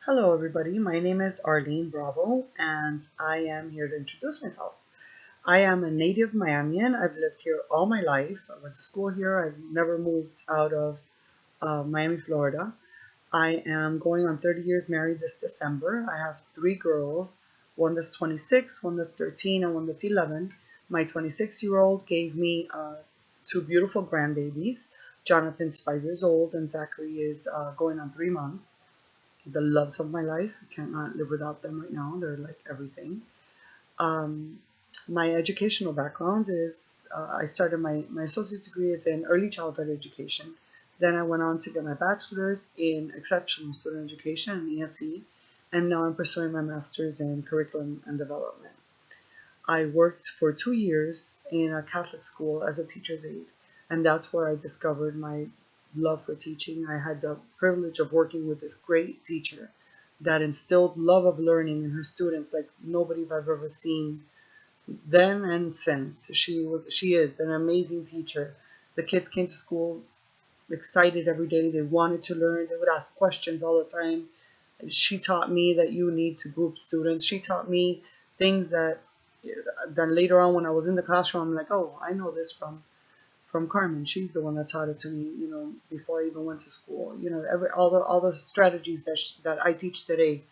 Hello, everybody. My name is Arlene Bravo, and I am here to introduce myself. I am a native Miamian. I've lived here all my life. I went to school here. I've never moved out of Miami, Florida. I am going on 30 years married this December. I have three girls, one that's 26, one that's 13, and one that's 11. My 26-year-old gave me two beautiful grandbabies. Jonathan's 5 years old, and Zachary is going on 3 months. The loves of my life. I cannot live without them right now. They're like everything. Um, my educational background is I started my associate's degree is in early childhood education. Then I went on to get my bachelor's in exceptional student education and ESE, and now I'm pursuing my master's in curriculum and development. I worked for 2 years in a Catholic school as a teacher's aide, and that's where I discovered my love for teaching. I had the privilege of working with this great teacher that instilled love of learning in her students like nobody I've ever seen then and since. She is an amazing teacher. The kids came to school excited every day. They wanted to learn. They would ask questions all the time. She taught me that you need to group students. She taught me things that then later on when I was in the classroom, I'm like, oh, I know this from Carmen. She's the one that taught it to me, before I even went to school. All the strategies that I teach today,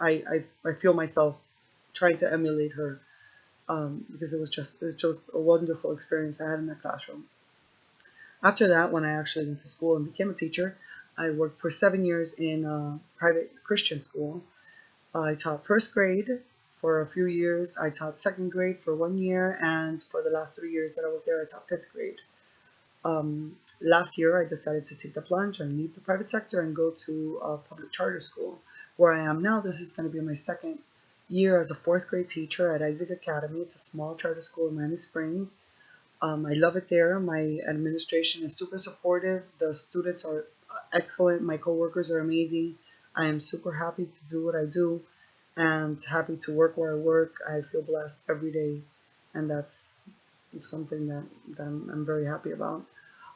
I feel myself trying to emulate her, because it was just a wonderful experience I had in the classroom. After that, when I actually went to school and became a teacher, I worked for 7 years in a private Christian school. I taught first grade for a few years. I taught second grade for 1 year, and for the last 3 years that I was there, I taught fifth grade. Last year, I decided to take the plunge and leave the private sector and go to a public charter school. Where I am now, this is going to be my second year as a fourth grade teacher at Isaac Academy. It's a small charter school in Miami Springs. I love it there. My administration is super supportive. The students are excellent. My coworkers are amazing. I am super happy to do what I do and happy to work where I work. I feel blessed every day, and that's something that I'm very happy about.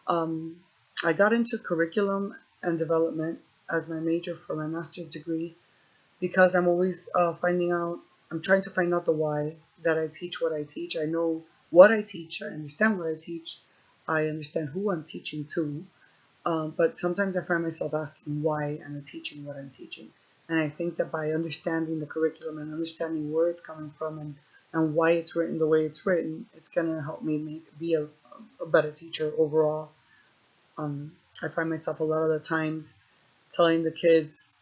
Um, I got into curriculum and development as my major for my master's degree because I'm always I'm trying to find out the why that I teach what I teach. I know what I teach, I understand what I teach, I understand who I'm teaching to, but sometimes I find myself asking why am I teaching what I'm teaching. And I think that by understanding the curriculum and understanding where it's coming from and why it's written the way it's written, it's going to help me be a better teacher overall. I find myself a lot of the times telling the kids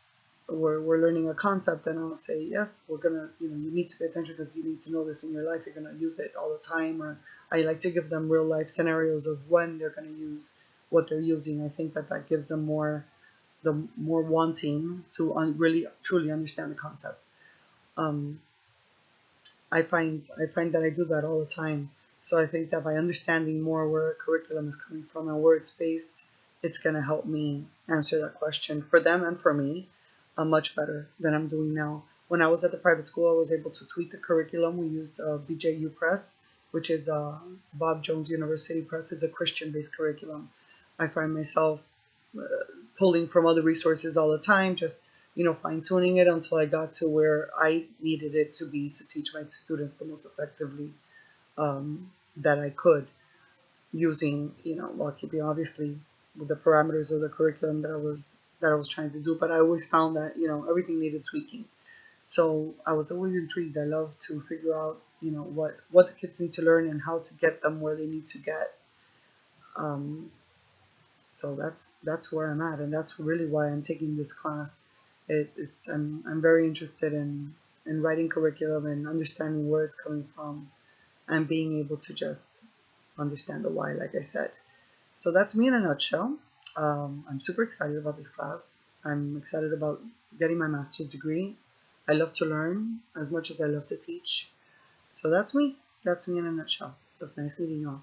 we're learning a concept, and I'll say, yes, we're gonna, you need to pay attention because you need to know this in your life. You're gonna use it all the time. Or I like to give them real life scenarios of when they're gonna use what they're using. I think that gives them the more wanting to really truly understand the concept. Um, I find that I do that all the time. So I think that by understanding more where a curriculum is coming from and where it's based, it's going to help me answer that question for them and for me much better than I'm doing now. When I was at the private school, I was able to tweak the curriculum. We used BJU Press, which is Bob Jones University Press. It's a Christian-based curriculum. I find myself uh, pulling from other resources all the time, just fine tuning it until I got to where I needed it to be to teach my students the most effectively that I could, using while keeping obviously with the parameters of the curriculum that I was trying to do. But I always found that everything needed tweaking. So I was always intrigued. I love to figure out what the kids need to learn and how to get them where they need to get. Um, so that's where I'm at, and that's really why I'm taking this class. I'm very interested in writing curriculum and understanding where it's coming from and being able to just understand the why, like I said. So that's me in a nutshell. I'm super excited about this class. I'm excited about getting my master's degree. I love to learn as much as I love to teach. So that's me. That's me in a nutshell. It's nice meeting you all.